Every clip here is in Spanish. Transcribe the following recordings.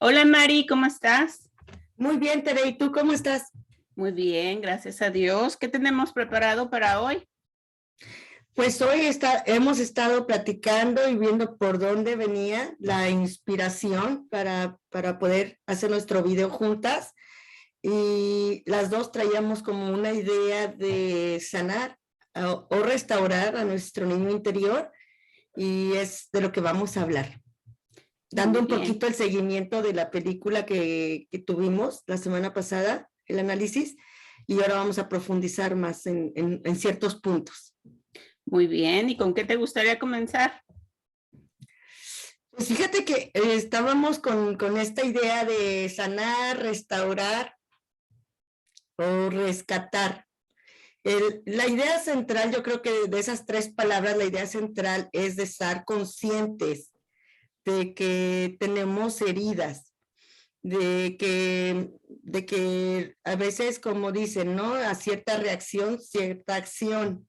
Hola Mari, ¿cómo estás? Muy bien, Tere, ¿y tú cómo estás? Muy bien, gracias a Dios. ¿Qué tenemos preparado para hoy? Pues hoy hemos estado platicando y viendo por dónde venía la inspiración para poder hacer nuestro video juntas. Y las dos traíamos como una idea de sanar o restaurar a nuestro niño interior, y es de lo que vamos a hablar, dando Muy un bien, poquito el seguimiento de la película que tuvimos la semana pasada, el análisis, y ahora vamos a profundizar más en ciertos puntos. muy bien. ¿Y con qué te gustaría comenzar? Pues fíjate que estábamos con esta idea de sanar, restaurar o rescatar. La idea central, yo creo que de esas tres palabras, la idea central es de estar conscientes de que tenemos heridas, de que a veces, como dicen, ¿no? A cierta reacción, cierta acción.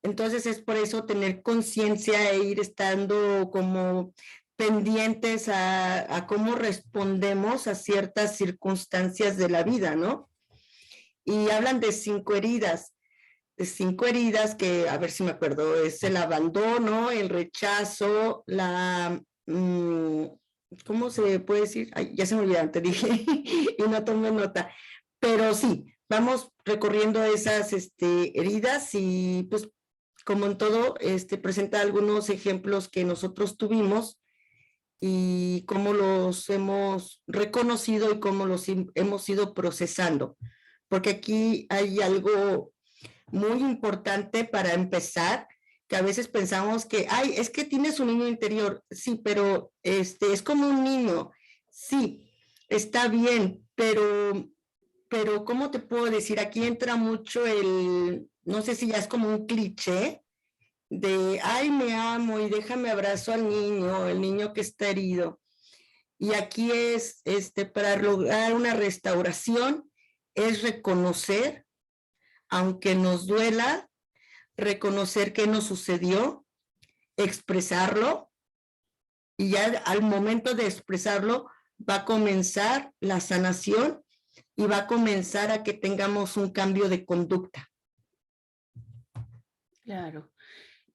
Entonces es por eso tener conciencia e ir estando como pendientes a cómo respondemos a ciertas circunstancias de la vida, ¿no? Y hablan de 5 heridas que, a ver si me acuerdo, es el abandono, el rechazo, ¿cómo se puede decir? Ay, ya se me olvidaron, te dije, y no tomé nota. Pero sí, vamos recorriendo esas heridas y pues como en todo, presenta algunos ejemplos que nosotros tuvimos y cómo los hemos reconocido y cómo los hemos ido procesando. Porque aquí hay algo muy importante para empezar, que a veces pensamos que, ay, es que tienes un niño interior. Sí, pero es como un niño. Sí, está bien, pero ¿cómo te puedo decir? Aquí entra mucho no sé si ya es como un cliché de, ay, me amo y déjame abrazo al niño, el niño que está herido. Y aquí para lograr una restauración, es reconocer, aunque nos duela, reconocer qué nos sucedió, expresarlo, y ya al momento de expresarlo va a comenzar la sanación y va a comenzar a que tengamos un cambio de conducta. Claro.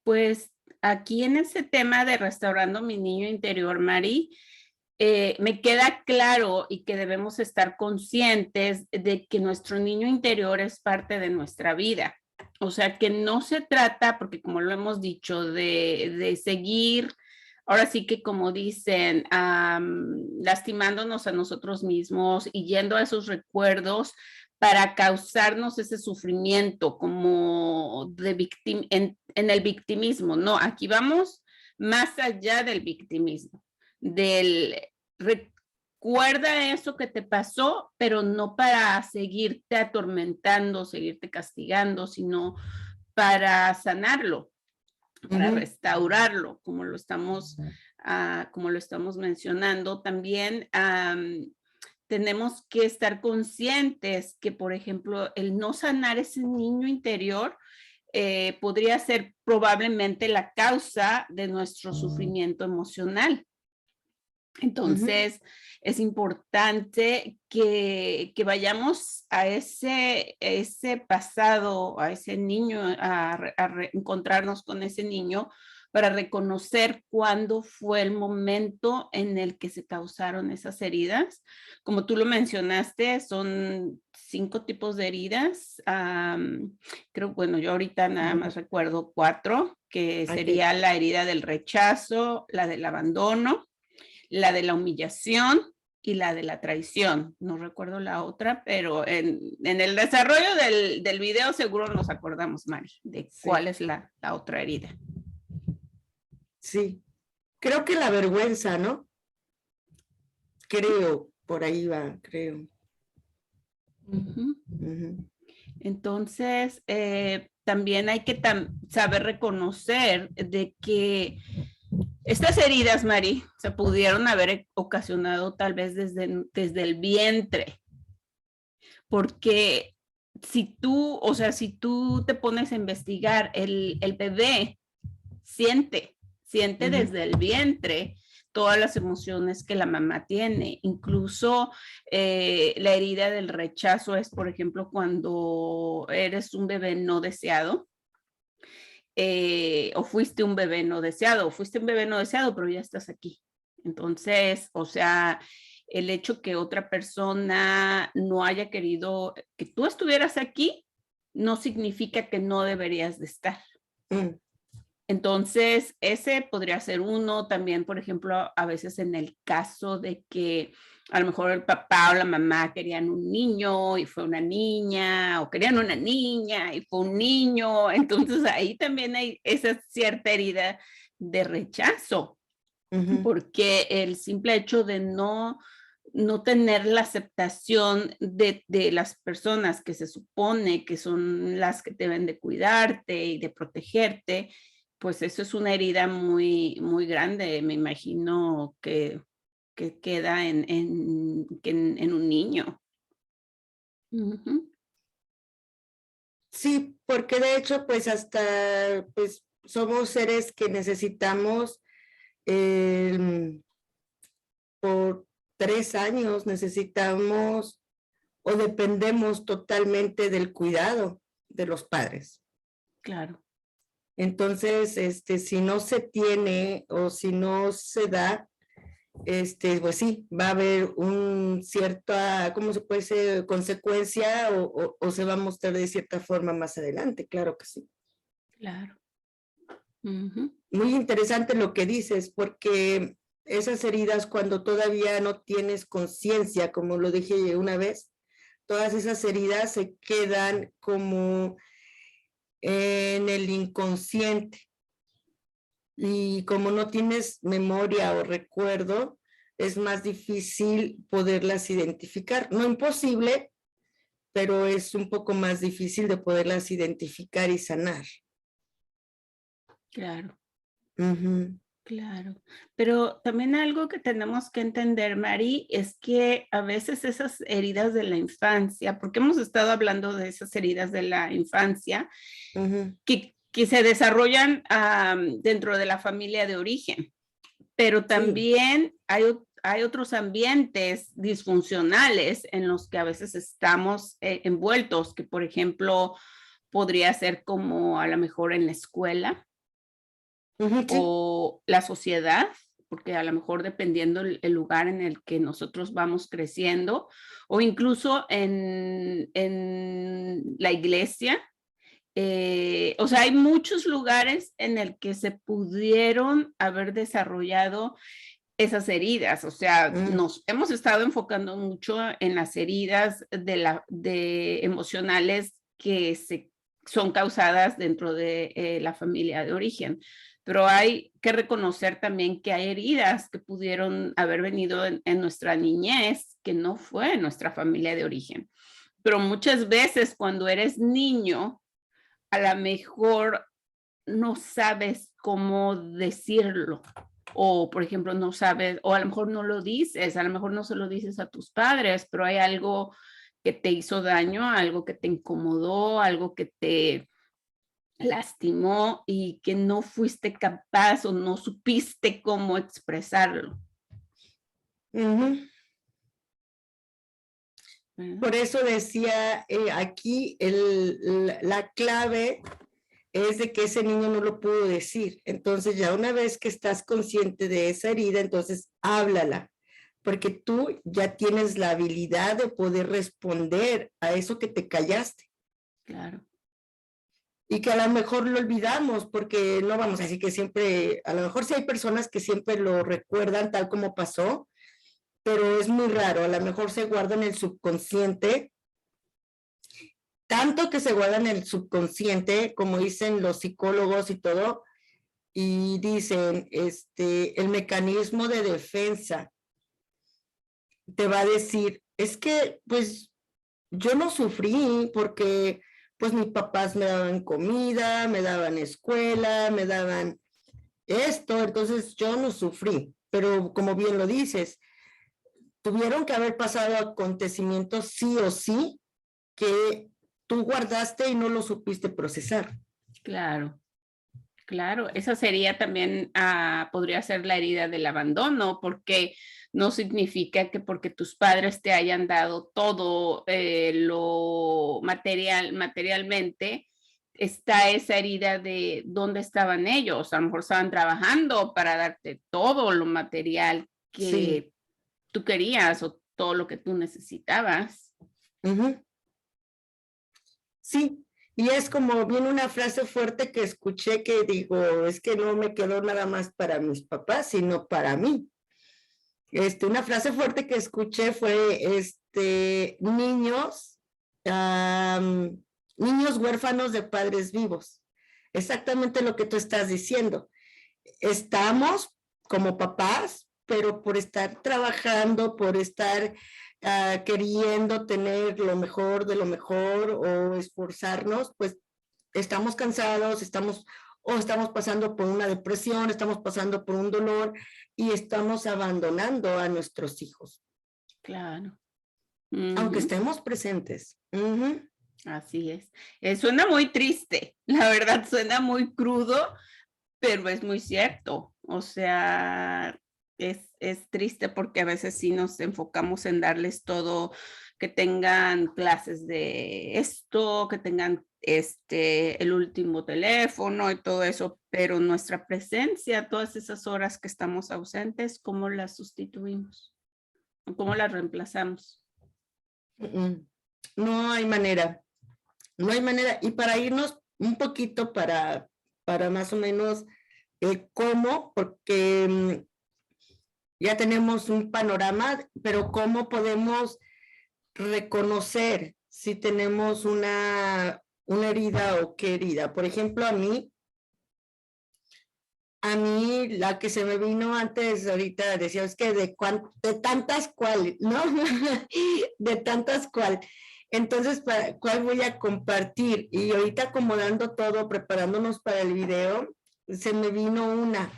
Pues aquí en ese tema de restaurando mi niño interior, Mari, me queda claro y que debemos estar conscientes de que nuestro niño interior es parte de nuestra vida. O sea, que no se trata, porque como lo hemos dicho, de seguir, ahora sí que como dicen, lastimándonos a nosotros mismos y yendo a esos recuerdos para causarnos ese sufrimiento como en el victimismo. No, aquí vamos más allá del victimismo, del recuerda eso que te pasó, pero no para seguirte atormentando, seguirte castigando, sino para sanarlo, para restaurarlo, como lo estamos mencionando. También tenemos que estar conscientes que, por ejemplo, el no sanar ese niño interior podría ser probablemente la causa de nuestro sufrimiento emocional. Entonces, es importante que vayamos a ese pasado, a ese niño, encontrarnos con ese niño para reconocer cuándo fue el momento en el que se causaron esas heridas. Como tú lo mencionaste, son 5 tipos de heridas. Creo, bueno, yo ahorita nada más recuerdo 4, que sería la herida del rechazo, la del abandono, la de la humillación y la de la traición. No recuerdo la otra, pero en el desarrollo del video seguro nos acordamos, Mari, de cuál es la otra herida. Sí, creo que la vergüenza, ¿no? Creo, por ahí va, creo. Entonces, también hay que saber reconocer de que estas heridas, Mari, se pudieron haber ocasionado tal vez desde el vientre, porque si tú te pones a investigar, el bebé siente desde el vientre todas las emociones que la mamá tiene. Incluso la herida del rechazo es, por ejemplo, cuando eres un bebé no deseado. O fuiste un bebé no deseado, o fuiste un bebé no deseado, pero ya estás aquí. Entonces, o sea, el hecho que otra persona no haya querido que tú estuvieras aquí, no significa que no deberías de estar. Mm. Entonces, ese podría ser uno. También, por ejemplo, a veces en el caso de que a lo mejor el papá o la mamá querían un niño y fue una niña, o querían una niña y fue un niño. Entonces, ahí también hay esa cierta herida de rechazo, porque el simple hecho de no tener la aceptación de las personas que se supone que son las que deben de cuidarte y de protegerte, pues eso es una herida muy, muy grande, me imagino que queda en un niño. Ujú. Sí, porque de hecho, pues hasta, pues somos seres que necesitamos, por 3 años necesitamos o dependemos totalmente del cuidado de los padres. Claro. Entonces, si no se tiene o si no se da, pues sí, va a haber un cierta, ¿cómo se puede decir? Consecuencia o se va a mostrar de cierta forma más adelante, claro que sí. Claro. Ujú. Muy interesante lo que dices, porque esas heridas cuando todavía no tienes conciencia, como lo dije una vez, todas esas heridas se quedan como en el inconsciente. Y como no tienes memoria o recuerdo, es más difícil poderlas identificar. No imposible, pero es un poco más difícil de poderlas identificar y sanar. Claro. Ujú. Claro, pero también algo que tenemos que entender, Mari, es que a veces esas heridas de la infancia, porque hemos estado hablando de esas heridas de la infancia, Ujú. que se desarrollan dentro de la familia de origen, pero Sí. también hay otros ambientes disfuncionales en los que a veces estamos envueltos, que por ejemplo podría ser como a lo mejor en la escuela Ujú, sí. o la sociedad, porque a lo mejor dependiendo el lugar en el que nosotros vamos creciendo, o incluso en la iglesia. O sea, hay muchos lugares en el que se pudieron haber desarrollado esas heridas. O sea, Mm. nos hemos estado enfocando mucho en las heridas de emocionales que son causadas dentro de la familia de origen. Pero hay que reconocer también que hay heridas que pudieron haber venido en nuestra niñez, que no fue en nuestra familia de origen. Pero muchas veces cuando eres niño, a lo mejor no sabes cómo decirlo. O, por ejemplo, no sabes, o a lo mejor no lo dices, a lo mejor no se lo dices a tus padres, pero hay algo que te hizo daño, algo que te incomodó, algo que te lastimó y que no fuiste capaz o no supiste cómo expresarlo. Ujú. ¿Verdad? Por eso decía aquí la clave es de que ese niño no lo pudo decir. Entonces ya una vez que estás consciente de esa herida, entonces háblala, porque tú ya tienes la habilidad de poder responder a eso que te callaste. Claro. Y que a lo mejor lo olvidamos, porque no vamos a decir que siempre, a lo mejor sí hay personas que siempre lo recuerdan tal como pasó, pero es muy raro, a lo mejor se guarda en el subconsciente, tanto que se guarda en el subconsciente, como dicen los psicólogos y todo, y dicen, el mecanismo de defensa te va a decir, es que, pues, yo no sufrí porque, pues, mis papás me daban comida, me daban escuela, me daban esto, entonces yo no sufrí, pero como bien lo dices, tuvieron que haber pasado acontecimientos sí o sí que tú guardaste y no lo supiste procesar. Claro. Claro, esa sería también, podría ser la herida del abandono, porque no significa que porque tus padres te hayan dado todo lo materialmente, está esa herida de dónde estaban ellos. A lo mejor estaban trabajando para darte todo lo material Sí. que tú querías o todo lo que tú necesitabas. Ujú. Sí, y es como bien una frase fuerte que escuché que digo, es que no me quedó nada más para mis papás, sino para mí. Una frase fuerte que escuché fue, niños huérfanos de padres vivos. Exactamente lo que tú estás diciendo. Estamos como papás, pero por estar trabajando, por estar queriendo tener lo mejor de lo mejor o esforzarnos, pues estamos cansados, estamos pasando por una depresión, estamos pasando por un dolor y estamos abandonando a nuestros hijos. Claro. Aunque estemos presentes. Así es. Suena muy triste, la verdad suena muy crudo, pero es muy cierto. O sea, es triste porque a veces sí nos enfocamos en darles todo, que tengan clases de esto, que tengan el último teléfono y todo eso, pero nuestra presencia, todas esas horas que estamos ausentes, ¿cómo las sustituimos? ¿O cómo las reemplazamos? No hay manera. No hay manera. Y para irnos un poquito para más o menos cómo, porque ya tenemos un panorama, pero cómo podemos reconocer si tenemos una herida o qué herida. Por ejemplo, a mí la que se me vino antes, ahorita decía, es que de tantas cual, ¿no? De tantas cual. Entonces, ¿cuál voy a compartir? Y ahorita acomodando todo, preparándonos para el video, se me vino una.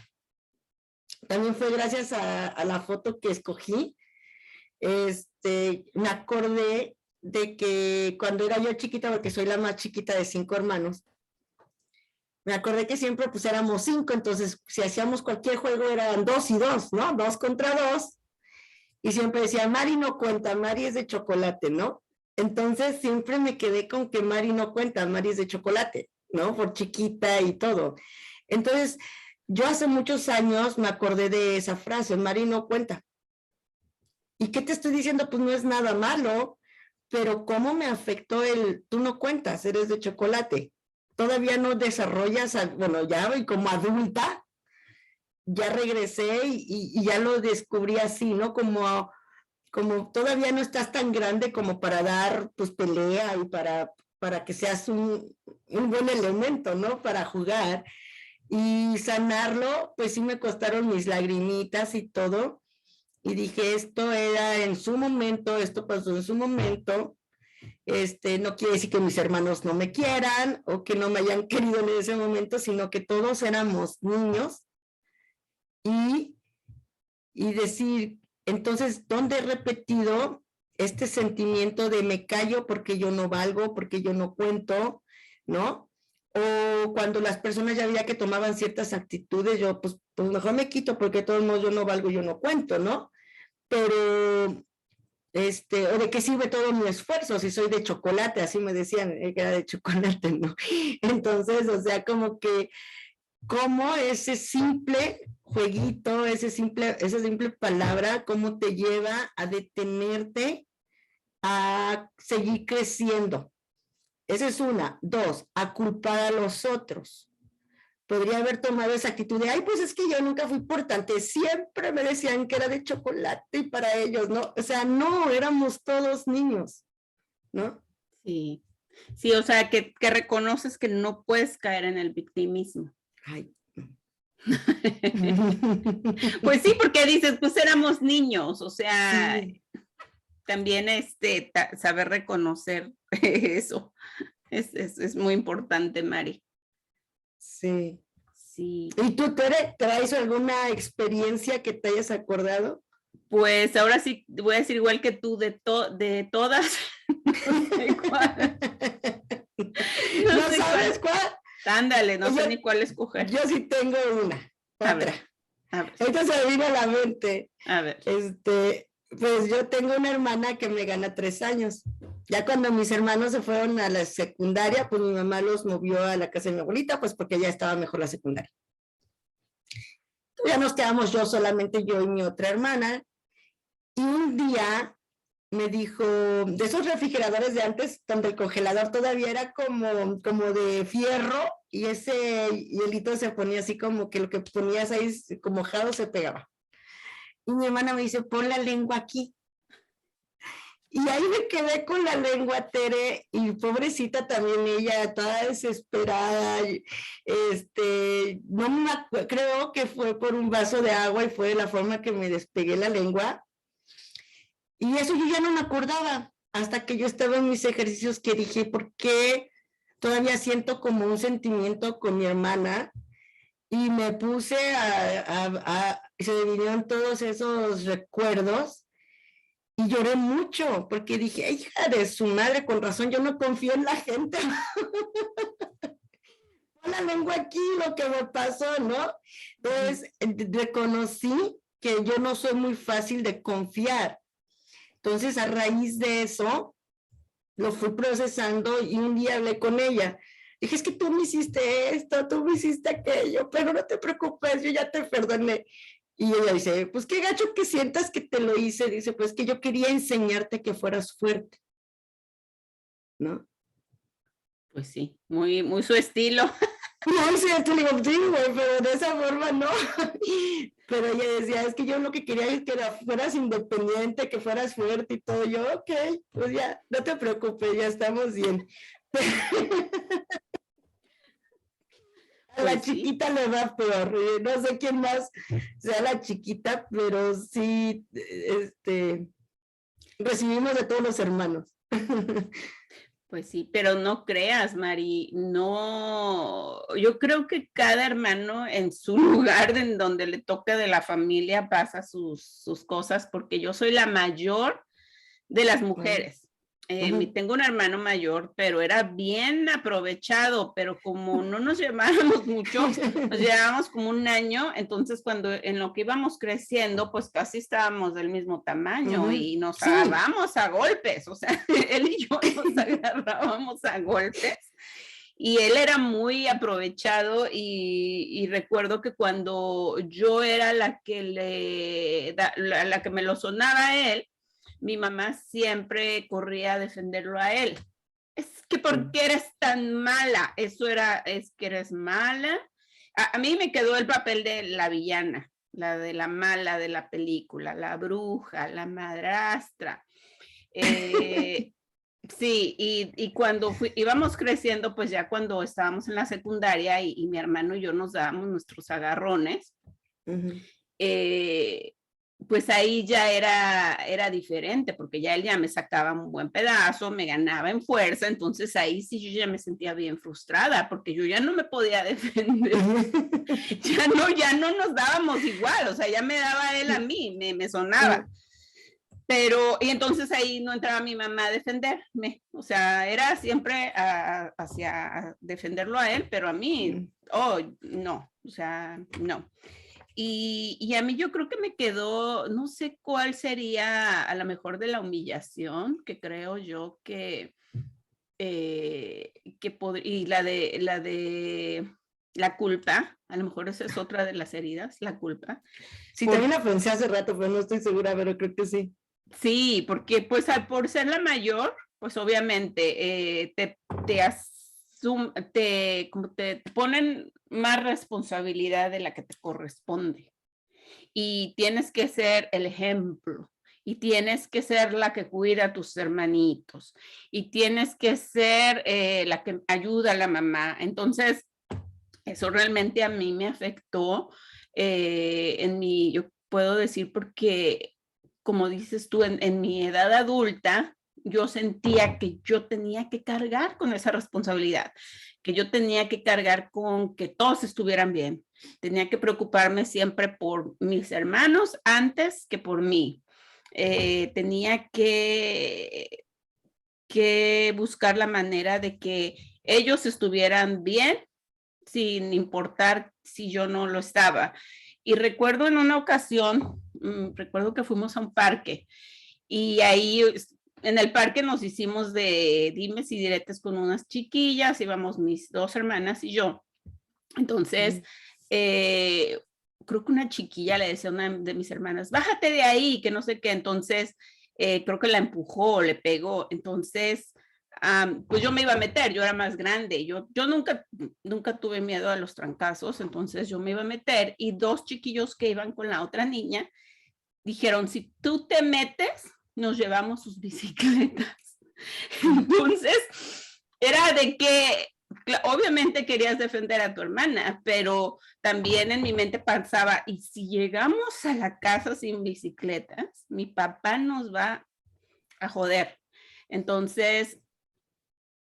También fue gracias a la foto que escogí. Me acordé de que cuando era yo chiquita, porque soy la más chiquita de 5 hermanos, me acordé que siempre pues éramos 5, entonces si hacíamos cualquier juego eran 2 y 2, ¿no? 2 contra 2, y siempre decía, Mari no cuenta, Mari es de chocolate, ¿no? Entonces siempre me quedé con que Mari no cuenta, Mari es de chocolate, ¿no? Por chiquita y todo. Entonces, yo hace muchos años me acordé de esa frase, Mari no cuenta. ¿Y qué te estoy diciendo? Pues no es nada malo, pero ¿cómo me afectó tú no cuentas, eres de chocolate? Todavía no desarrollas, bueno, ya como adulta, ya regresé y ya lo descubrí así, ¿no? Como todavía no estás tan grande como para dar pues pelea y para que seas un buen elemento, ¿no? Para jugar y sanarlo, pues sí me costaron mis lagrimitas y todo, y dije, esto era en su momento, esto pasó en su momento, no quiere decir que mis hermanos no me quieran o que no me hayan querido en ese momento, sino que todos éramos niños y decir, entonces, ¿dónde he repetido este sentimiento de me callo porque yo no valgo, porque yo no cuento, ¿no? O cuando las personas ya veía que tomaban ciertas actitudes, yo pues mejor me quito porque de todos modos yo no valgo, yo no cuento, ¿no? Pero o de qué sirve todo mi esfuerzo si soy de chocolate, así me decían que era de chocolate, ¿no? Entonces, o sea, como que, cómo ese simple jueguito, esa simple palabra, cómo te lleva a detenerte, a seguir creciendo. Esa es una. 2, a culpar a los otros. Podría haber tomado esa actitud de, ay, pues es que yo nunca fui importante, siempre me decían que era de chocolate y para ellos, ¿no? O sea, no, éramos todos niños, ¿no? Sí, sí, o sea, que reconoces que no puedes caer en el victimismo. Ay. Pues sí, porque dices, pues éramos niños, o sea, sí. También saber reconocer eso es muy importante, Mari. Sí. Sí. ¿Y tú, Tere, traes alguna experiencia que te hayas acordado? Pues ahora sí voy a decir igual que tú, de todas. No sé cuál. ¿No sabes cuál? Ándale, no sé Yo- ni cuál escoger. Yo sí tengo una, A otra. ver, a ver, Ahorita se me vino a la mente. a ver. Pues yo tengo una hermana que me gana 3 años. Ya cuando mis hermanos se fueron a la secundaria, pues mi mamá los movió a la casa de mi abuelita, pues porque ya estaba mejor la secundaria. Ya nos quedamos solamente yo y mi otra hermana. Y un día me dijo, de esos refrigeradores de antes, donde el congelador todavía era como de fierro, y ese hielito se ponía así como que lo que ponías ahí como mojado se pegaba. Y mi hermana me dice, pon la lengua aquí. Y ahí me quedé con la lengua, Tere, y pobrecita también ella, toda desesperada. No me creo que fue por un vaso de agua y fue la forma que me despegué la lengua. Y eso yo ya no me acordaba, hasta que yo estaba en mis ejercicios que dije, ¿por qué todavía siento como un sentimiento con mi hermana? Y me puse se me vinieron todos esos recuerdos. Y lloré mucho porque dije, hija de su madre, con razón, yo no confío en la gente. Pon la lengua aquí, lo que me pasó, ¿no? Entonces, reconocí que yo no soy muy fácil de confiar. Entonces, a raíz de eso, lo fui procesando y un día hablé con ella. Dije, es que tú me hiciste esto, tú me hiciste aquello, pero no te preocupes, yo ya te perdoné. Y ella dice, pues qué gacho que sientas que te lo hice. Dice, pues que yo quería enseñarte que fueras fuerte, ¿no? Pues sí, muy, muy su estilo. No, sí, te digo, sí, güey, pero de esa forma no. Pero ella decía, es que yo lo que quería es que fueras independiente, que fueras fuerte y todo. Yo, ok, pues ya, no te preocupes, ya estamos bien. A la Pues sí, chiquita le va peor, no sé quién más sea la chiquita, pero sí, recibimos de todos los hermanos. pues sí, pero no creas, Mari, no, yo creo que cada hermano en su lugar en donde le toca de la familia pasa sus cosas, porque yo soy la mayor de las mujeres. Tengo un hermano mayor, pero era bien aprovechado, pero como no nos llevábamos mucho, nos llevábamos como un año, entonces cuando en lo que íbamos creciendo, pues casi estábamos del mismo tamaño y nos Sí. agarramos a golpes, o sea, él y yo nos agarrábamos a golpes. Y él era muy aprovechado y recuerdo que cuando yo era la que la que me lo sonaba a él, mi mamá siempre corría a defenderlo a él. Es que ¿por qué eres tan mala? Eso era, es que eres mala. A mí me quedó el papel de la villana, la de la mala de la película, la bruja, la madrastra. Sí, y cuando íbamos creciendo, pues ya cuando estábamos en la secundaria y mi hermano y yo nos dábamos nuestros agarrones, pues ahí ya era diferente, porque ya él ya me sacaba un buen pedazo, me ganaba en fuerza, entonces ahí sí yo ya me sentía bien frustrada, porque yo ya no me podía defender, ya no nos dábamos igual, o sea, ya me daba él a mí, me sonaba. Pero, y entonces ahí no entraba mi mamá a defenderme, o sea, era siempre hacia defenderlo a él, pero a mí, oh, no, o sea, no. Y a mí yo creo que me quedó, no sé cuál sería a lo mejor de la humillación, que creo yo y la de la culpa, a lo mejor esa es otra de las heridas, la culpa. Sí, también la pensé hace rato, pero no estoy segura, pero creo que sí. Sí, porque pues por ser la mayor, pues obviamente como te ponen más responsabilidad de la que te corresponde. Y tienes que ser el ejemplo. Y tienes que ser la que cuida a tus hermanitos. Y tienes que ser la que ayuda a la mamá. Entonces, eso realmente a mí me afectó yo puedo decir porque, como dices tú, en mi edad adulta, yo sentía que yo tenía que cargar con esa responsabilidad, que yo tenía que cargar con que todos estuvieran bien. Tenía que preocuparme siempre por mis hermanos antes que por mí. Tenía que buscar la manera de que ellos estuvieran bien sin importar si yo no lo estaba. Y recuerdo en una ocasión, recuerdo que fuimos a un parque y ahí en el parque nos hicimos de dimes y diretes con unas chiquillas, íbamos mis dos hermanas y yo. Entonces, creo que una chiquilla le decía a una de mis hermanas, bájate de ahí, que no sé qué. Entonces, creo que la empujó, le pegó. Entonces, pues yo me iba a meter, yo era más grande. Yo nunca tuve miedo a los trancazos, entonces yo me iba a meter y dos chiquillos que iban con la otra niña dijeron, si tú te metes, nos llevamos sus bicicletas. Entonces, era de que obviamente querías defender a tu hermana, pero también en mi mente pensaba, ¿y si llegamos a la casa sin bicicletas? Mi papá nos va a joder. Entonces,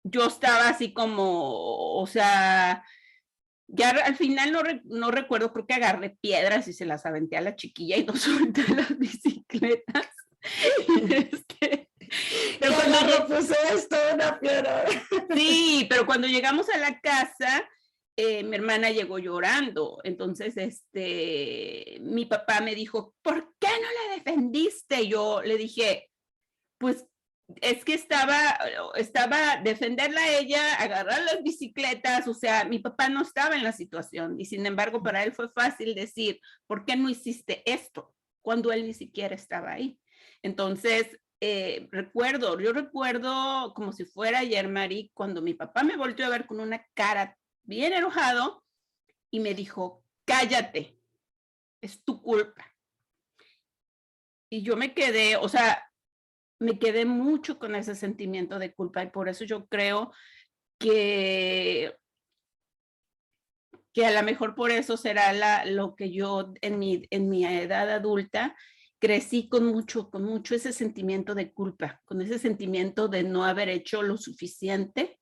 yo estaba así como, o sea, ya al final no recuerdo, creo que agarré piedras y se las aventé a la chiquilla y no solté las bicicletas. Pero cuando lo puse esto, una piedra. Sí, pero cuando llegamos a la casa, mi hermana llegó llorando. Entonces, mi papá me dijo, ¿por qué no la defendiste? Yo le dije, pues es que estaba defenderla a ella, agarrar las bicicletas, o sea, mi papá no estaba en la situación y sin embargo para él fue fácil decir, ¿por qué no hiciste esto? Cuando él ni siquiera estaba ahí. Entonces, yo recuerdo como si fuera ayer, Mari, cuando mi papá me volteó a ver con una cara bien enojado y me dijo, cállate, es tu culpa. Y yo me quedé, o sea, me quedé mucho con ese sentimiento de culpa y por eso yo creo que a lo mejor por eso será lo que yo en mi edad adulta crecí con mucho ese sentimiento de culpa, con ese sentimiento de no haber hecho lo suficiente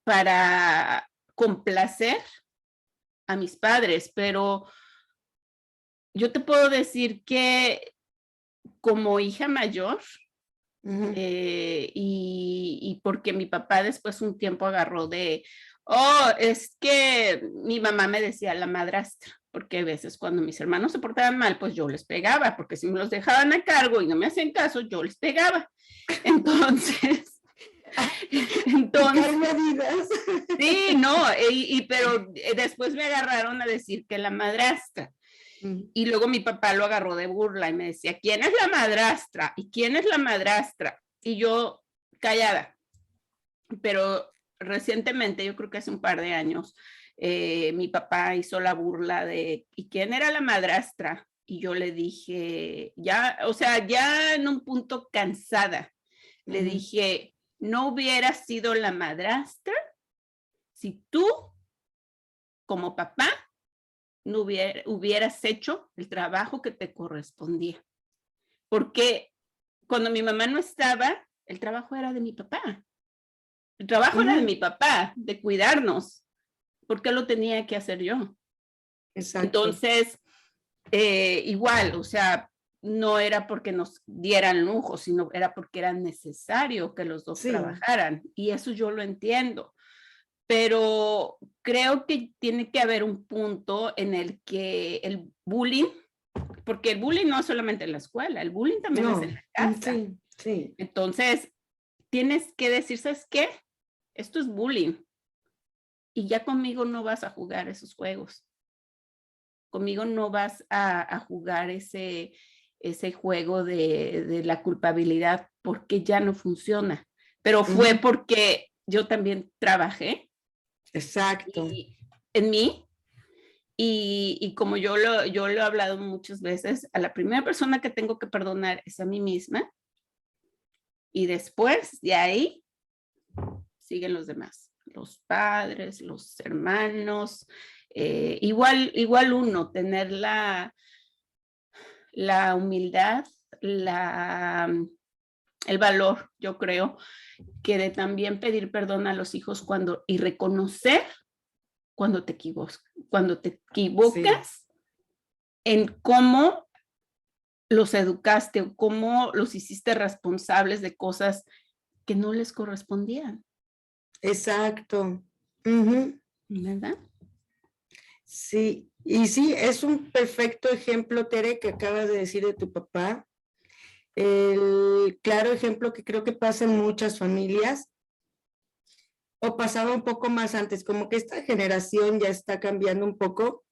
para complacer a mis padres, pero yo te puedo decir que como hija mayor, y porque mi papá después un tiempo agarró es que mi mamá me decía la madrastra, porque a veces cuando mis hermanos se portaban mal, pues yo les pegaba, porque si me los dejaban a cargo y no me hacían caso, yo les pegaba. Entonces, medidas. Sí, no, pero después me agarraron a decir que la madrastra. Y luego mi papá lo agarró de burla y me decía, ¿quién es la madrastra? ¿Y quién es la madrastra? Y yo callada. Pero recientemente, yo creo que hace un par de años, mi papá hizo la burla de, ¿y quién era la madrastra? Y yo le dije, ya, o sea, ya en un punto cansada, le dije, no hubiera sido la madrastra si tú, como papá, no hubieras hecho el trabajo que te correspondía. Porque cuando mi mamá no estaba, el trabajo era de mi papá. El trabajo era de mi papá, de cuidarnos. ¿Por qué lo tenía que hacer yo? Exacto. Entonces, igual, o sea, no era porque nos dieran lujo, sino era porque era necesario que los dos trabajaran. Y eso yo lo entiendo. Pero creo que tiene que haber un punto en el que el bullying, porque el bullying no es solamente en la escuela, el bullying también es en la casa. Sí. Entonces, tienes que decir, ¿sabes qué? Esto es bullying. Y ya conmigo no vas a jugar esos juegos. Conmigo no vas a jugar ese juego de la culpabilidad porque ya no funciona. Pero fue porque yo también trabajé. Exacto. En mí. Y como yo lo he hablado muchas veces, a la primera persona que tengo que perdonar es a mí misma. Y después de ahí siguen los demás, los padres, los hermanos. Igual uno, tener la humildad, el valor, yo creo, que de también pedir perdón a los hijos y reconocer cuando te equivocas en cómo los educaste o cómo los hiciste responsables de cosas que no les correspondían. Exacto. Ujú. ¿verdad? Sí, y sí, es un perfecto ejemplo, Tere, que acabas de decir de tu papá. El claro ejemplo que creo que pasa en muchas familias, o pasaba un poco más antes, como que esta generación ya está cambiando un poco,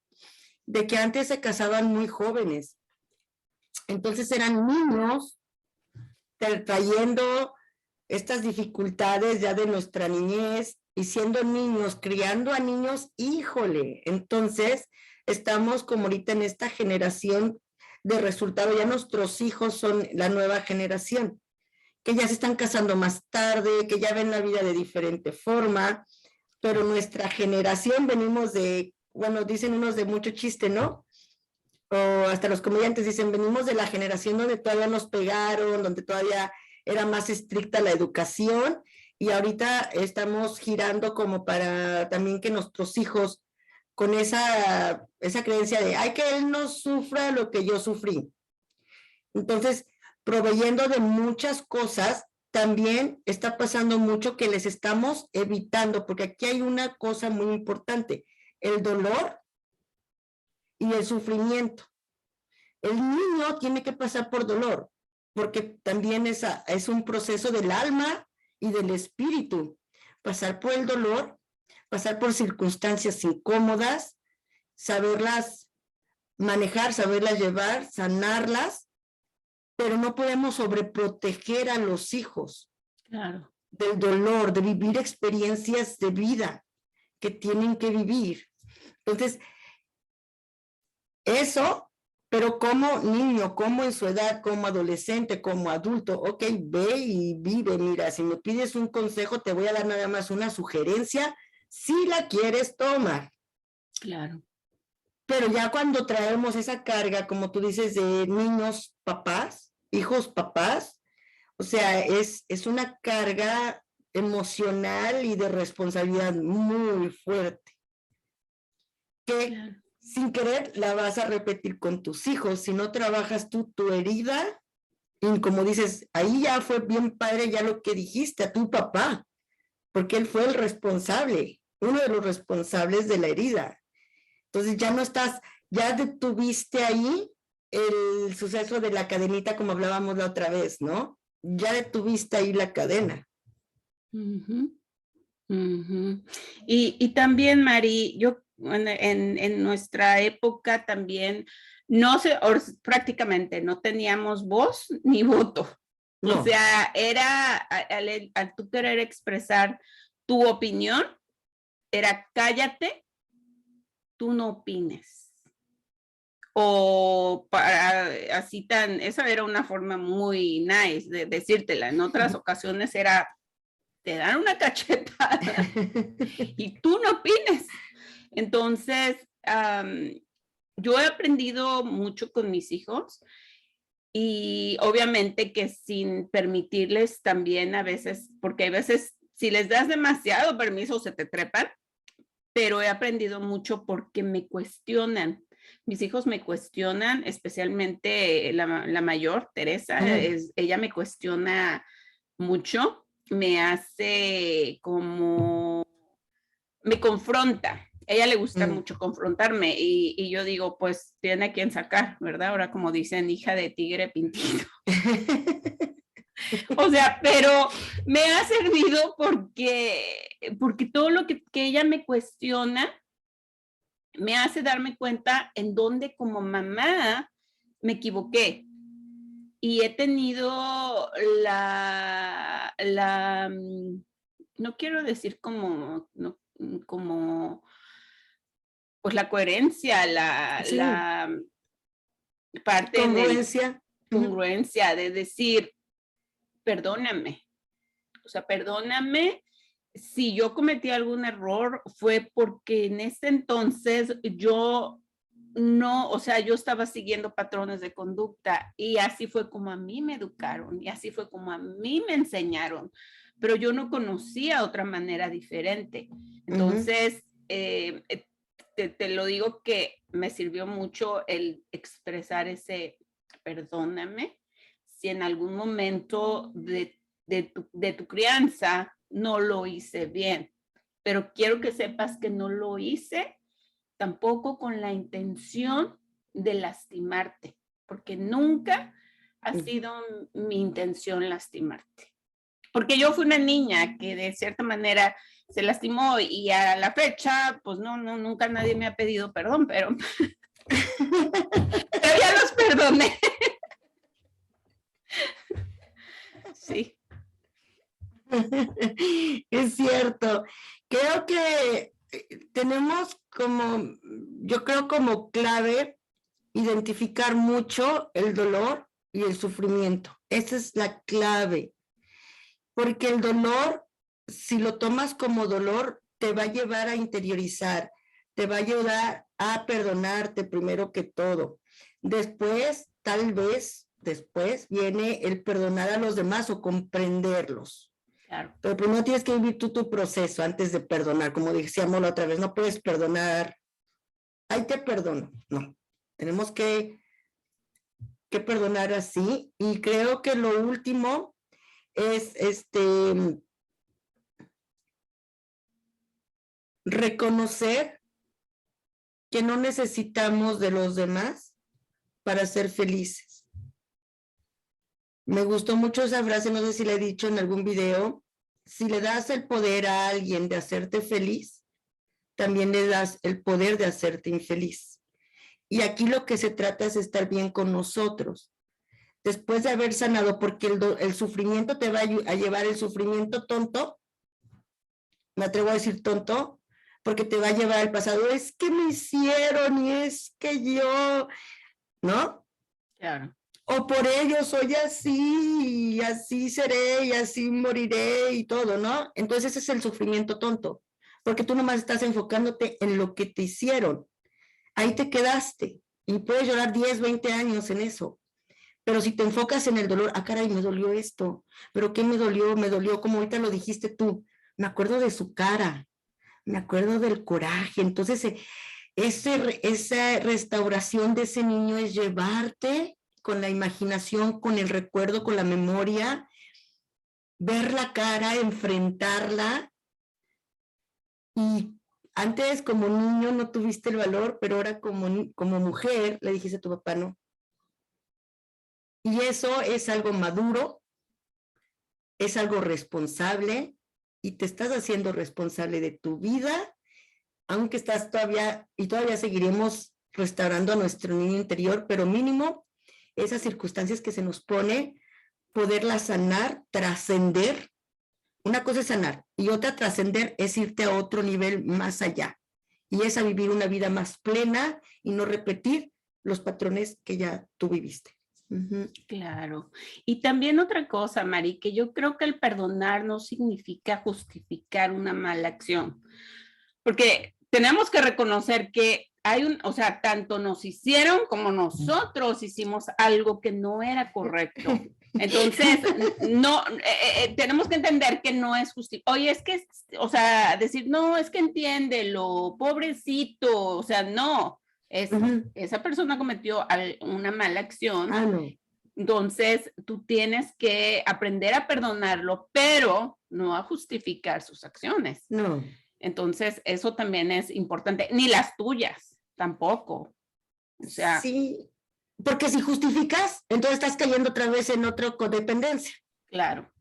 de que antes se casaban muy jóvenes. Entonces eran niños trayendo estas dificultades ya de nuestra niñez y siendo niños, criando a niños, híjole, entonces estamos como ahorita en esta generación de resultado, ya nuestros hijos son la nueva generación, que ya se están casando más tarde, que ya ven la vida de diferente forma, pero nuestra generación venimos de, bueno, dicen unos de mucho chiste, ¿no? O hasta los comediantes dicen, venimos de la generación donde todavía nos pegaron, donde todavía era más estricta la educación, y ahorita estamos girando como para también que nuestros hijos con esa creencia de, ay, que él no sufra lo que yo sufrí. Entonces, proveyendo de muchas cosas, también está pasando mucho que les estamos evitando, porque aquí hay una cosa muy importante, el dolor y el sufrimiento. El niño tiene que pasar por dolor, porque también es un proceso del alma y del espíritu. Pasar por el dolor, pasar por circunstancias incómodas, saberlas manejar, saberlas llevar, sanarlas, pero no podemos sobreproteger a los hijos Claro. del dolor, de vivir experiencias de vida que tienen que vivir. Entonces, eso, pero como niño, como en su edad, como adolescente, como adulto, ok, ve y vive, mira, si me pides un consejo, te voy a dar nada más una sugerencia, si la quieres tomar. Claro. Pero ya cuando traemos esa carga, como tú dices, de niños papás, hijos papás, o sea, es una carga emocional y de responsabilidad muy fuerte, que Claro. sin querer la vas a repetir con tus hijos. Si no trabajas tú tu herida, y como dices, ahí ya fue bien padre ya lo que dijiste a tu papá, porque él fue el responsable, uno de los responsables de la herida. Entonces ya no estás, ya detuviste ahí el suceso de la cadenita como hablábamos la otra vez, ¿no? Ya detuviste ahí la cadena. Ujú, ujú. Y también, Mari, yo en nuestra época también no sé, prácticamente no teníamos voz ni voto. O No. sea, era al tú querer expresar tu opinión, era cállate, tú no opines. O para así tan, esa era una forma muy nice de decírtela. En otras ocasiones era, te dan una cachetada y tú no opines. Entonces, yo he aprendido mucho con mis hijos y obviamente que sin permitirles también a veces, porque a veces si les das demasiado permiso se te trepan, pero he aprendido mucho porque me cuestionan. Mis hijos me cuestionan, especialmente la mayor, Teresa, ella me cuestiona mucho, me hace como, me confronta. A ella le gusta mucho confrontarme y yo digo, pues tiene a quien sacar, ¿verdad? Ahora como dicen, hija de tigre pintito. O sea, pero me ha servido porque todo lo que ella me cuestiona me hace darme cuenta en dónde como mamá me equivoqué. Y he tenido no quiero decir como, no, como, pues la coherencia, Sí, parte del congruencia. congruencia de decir, perdóname, o sea, perdóname si yo cometí algún error, fue porque en ese entonces yo no, o sea, yo estaba siguiendo patrones de conducta y así fue como a mí me educaron y así fue como a mí me enseñaron, pero yo no conocía otra manera diferente. Entonces, te lo digo que me sirvió mucho el expresar ese perdóname si en algún momento de tu crianza no lo hice bien, pero quiero que sepas que no lo hice tampoco con la intención de lastimarte, porque nunca ha sido mi intención lastimarte. Porque yo fui una niña que de cierta manera se lastimó y a la fecha, pues no, nunca nadie me ha pedido perdón, pero ya los perdoné. Sí. Es cierto. Creo que tenemos como, yo creo como clave identificar mucho el dolor y el sufrimiento. Esa es la clave. Porque el dolor, si lo tomas como dolor, te va a llevar a interiorizar, te va a ayudar a perdonarte primero que todo. Después, tal vez, después viene el perdonar a los demás o comprenderlos. Claro. Pero primero tienes que vivir tú tu proceso antes de perdonar, como decíamos la otra vez, no puedes perdonar, ahí te perdono, no. Tenemos que perdonar así, y creo que lo último es reconocer que no necesitamos de los demás para ser felices. Me gustó mucho esa frase, no sé si la he dicho en algún video. Si le das el poder a alguien de hacerte feliz, también le das el poder de hacerte infeliz. Y aquí lo que se trata es estar bien con nosotros. Después de haber sanado, porque el sufrimiento te va a llevar, el sufrimiento tonto, me atrevo a decir tonto, porque te va a llevar al pasado, es que me hicieron y es que yo, ¿no? Claro. O por ello soy así, y así seré, y así moriré, y todo, ¿no? Entonces ese es el sufrimiento tonto, porque tú nomás estás enfocándote en lo que te hicieron. Ahí te quedaste, y puedes llorar 10, 20 años en eso. Pero si te enfocas en el dolor, ah, caray, me dolió esto, pero ¿qué me dolió? Me dolió, como ahorita lo dijiste tú, me acuerdo de su cara, me acuerdo del coraje. Entonces, esa restauración de ese niño es llevarte con la imaginación, con el recuerdo, con la memoria, ver la cara, enfrentarla. Y antes como niño no tuviste el valor, pero ahora como mujer le dijiste a tu papá no. Y eso es algo maduro, es algo responsable, y te estás haciendo responsable de tu vida, aunque estás todavía, y todavía seguiremos restaurando a nuestro niño interior, pero mínimo esas circunstancias que se nos pone, poderlas sanar, trascender. Una cosa es sanar y otra trascender es irte a otro nivel más allá, y es a vivir una vida más plena y no repetir los patrones que ya tú viviste. Claro. Y también otra cosa, Mari, que yo creo que el perdonar no significa justificar una mala acción, porque tenemos que reconocer que o sea, tanto nos hicieron como nosotros hicimos algo que no era correcto. Entonces, no, tenemos que entender que no es justo. Oye, es que, o sea, decir, no, es que entiéndelo, pobrecito, o sea, no. Esa persona cometió una mala acción. No. Entonces, tú tienes que aprender a perdonarlo, pero no a justificar sus acciones. No. Entonces, eso también es importante. Ni las tuyas, tampoco. O sea. Sí, porque si justificas, entonces estás cayendo otra vez en otra codependencia. Claro.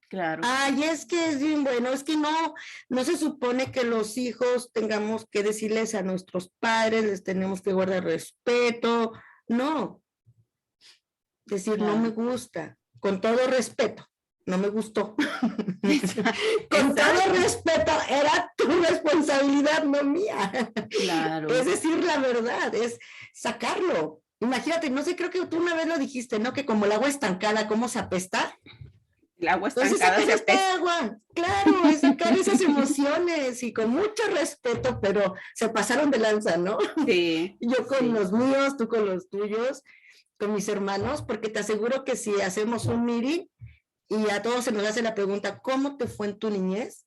Claro. Ay, es que es bien bueno, es que no se supone que los hijos tengamos que decirles a nuestros padres, les tenemos que guardar respeto. No. Decir, Claro. no me gusta, con todo respeto, no me gustó. Con todo respeto, era tu responsabilidad, no mía. Claro. Es decir la verdad, es sacarlo. Imagínate, no sé, creo que tú una vez lo dijiste, ¿no? Que como el agua estancada, ¿cómo se apesta? El agua estancada se apesta. Agua, claro, es sacar esas emociones y con mucho respeto, pero se pasaron de lanza, ¿no? Sí. Yo con los míos, tú con los tuyos, con mis hermanos, porque te aseguro que si hacemos un meeting y a todos se nos hace la pregunta, ¿cómo te fue en tu niñez?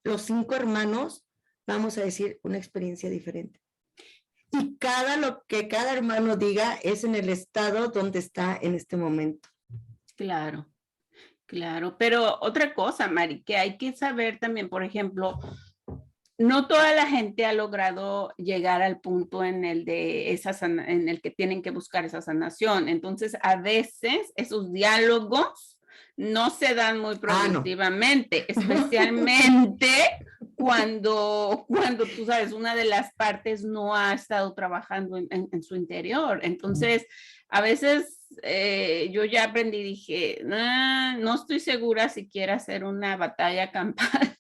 Los 5 hermanos vamos a decir una experiencia diferente. Y lo que cada hermano diga es en el estado donde está en este momento. Claro. Claro, pero otra cosa, Mari, que hay que saber también, por ejemplo, no toda la gente ha logrado llegar al punto en el de en el que tienen que buscar esa sanación. Entonces, a veces esos diálogos no se dan muy productivamente, especialmente cuando tú sabes, una de las partes no ha estado trabajando en su interior. Entonces, a veces yo ya aprendí, dije, no estoy segura si quiero hacer una batalla campal.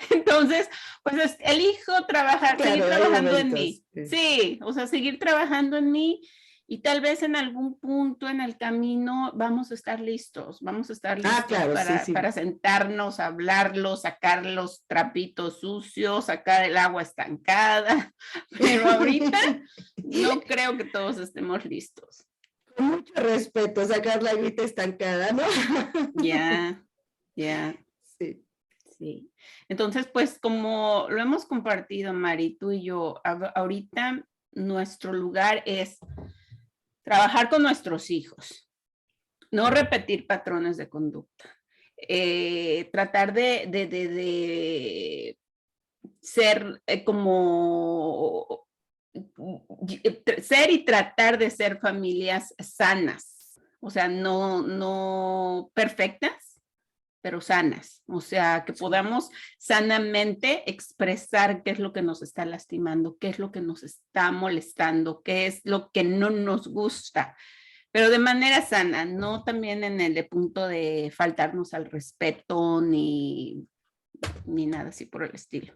Entonces, pues elijo trabajar, seguir trabajando en mí. Sí, o sea, seguir trabajando en mí y tal vez en algún punto en el camino vamos a estar listos claro, para sentarnos, hablarlo, sacar los trapitos sucios, sacar el agua estancada, pero ahorita no creo que todos estemos listos. Con mucho respeto, sacar la agüita estancada, ¿no? Ya. Sí. Sí. Entonces, pues como lo hemos compartido, Mari, tú y yo, ahorita nuestro lugar es trabajar con nuestros hijos, no repetir patrones de conducta, tratar de ser como ser y tratar de ser familias sanas, o sea, no perfectas, pero sanas, o sea, que podamos sanamente expresar qué es lo que nos está lastimando, qué es lo que nos está molestando, qué es lo que no nos gusta, pero de manera sana, no también en el punto de faltarnos al respeto ni nada así por el estilo.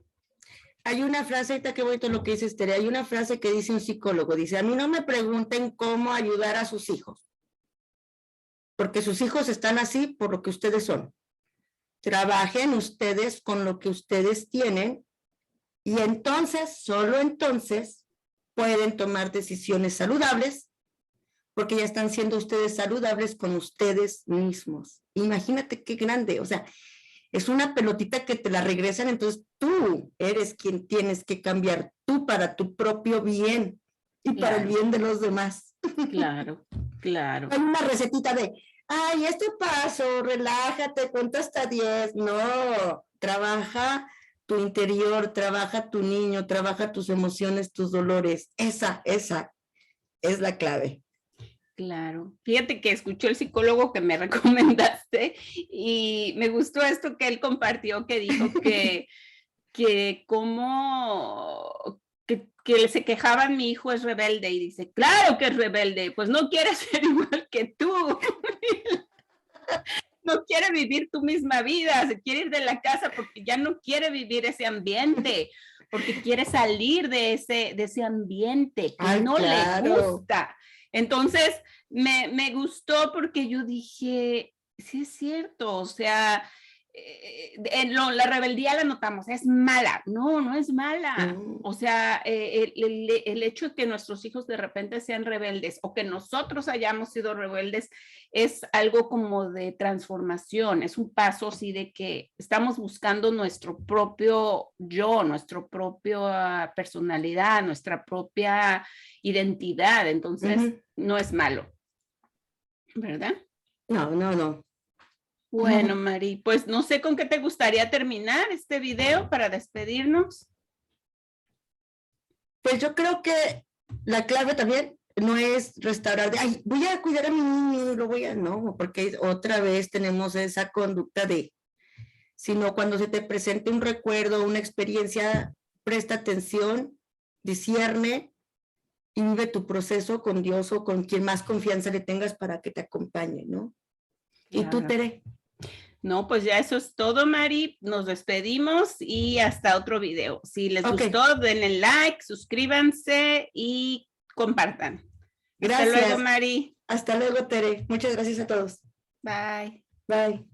Hay una frase, ahorita qué bonito lo que dice Tere, hay una frase que dice un psicólogo, dice, a mí no me pregunten cómo ayudar a sus hijos, porque sus hijos están así por lo que ustedes son. Trabajen ustedes con lo que ustedes tienen y entonces, solo entonces, pueden tomar decisiones saludables porque ya están siendo ustedes saludables con ustedes mismos. Imagínate qué grande, o sea, es una pelotita que te la regresan, entonces tú eres quien tienes que cambiar, tú para tu propio bien y para el bien de los demás. Claro. Hay una recetita de, ay, este paso, relájate, cuenta hasta 10. No, trabaja tu interior, trabaja tu niño, trabaja tus emociones, tus dolores. Esa es la clave. Claro. Fíjate que escuché el psicólogo que me recomendaste y me gustó esto que él compartió, que dijo que como que se quejaban, mi hijo es rebelde, y dice, claro que es rebelde, pues no quiere ser igual que tú. No quiere vivir tu misma vida, se quiere ir de la casa porque ya no quiere vivir ese ambiente, porque quiere salir de ese ambiente que no le gusta. Entonces, me gustó porque yo dije, sí es cierto, o sea, la rebeldía la notamos, es mala. No es mala. O sea, el hecho de que nuestros hijos de repente sean rebeldes o que nosotros hayamos sido rebeldes es algo como de transformación, es un paso así de que estamos buscando nuestro propio yo, nuestra propia personalidad, nuestra propia identidad. Entonces, no es malo, ¿verdad? No. Bueno, Mari, pues no sé con qué te gustaría terminar este video para despedirnos. Pues yo creo que la clave también no es restaurar, ay, voy a cuidar a mi niño, no, porque otra vez tenemos esa conducta sino cuando se te presente un recuerdo, una experiencia, presta atención, discierne y vive tu proceso con Dios o con quien más confianza le tengas para que te acompañe, ¿no? Claro. ¿Y tú, Tere? No, pues ya eso es todo, Mari. Nos despedimos y hasta otro video. Si les gustó, denle like, suscríbanse y compartan. Gracias. Hasta luego, Mari. Hasta luego, Tere. Muchas gracias a todos. Bye. Bye.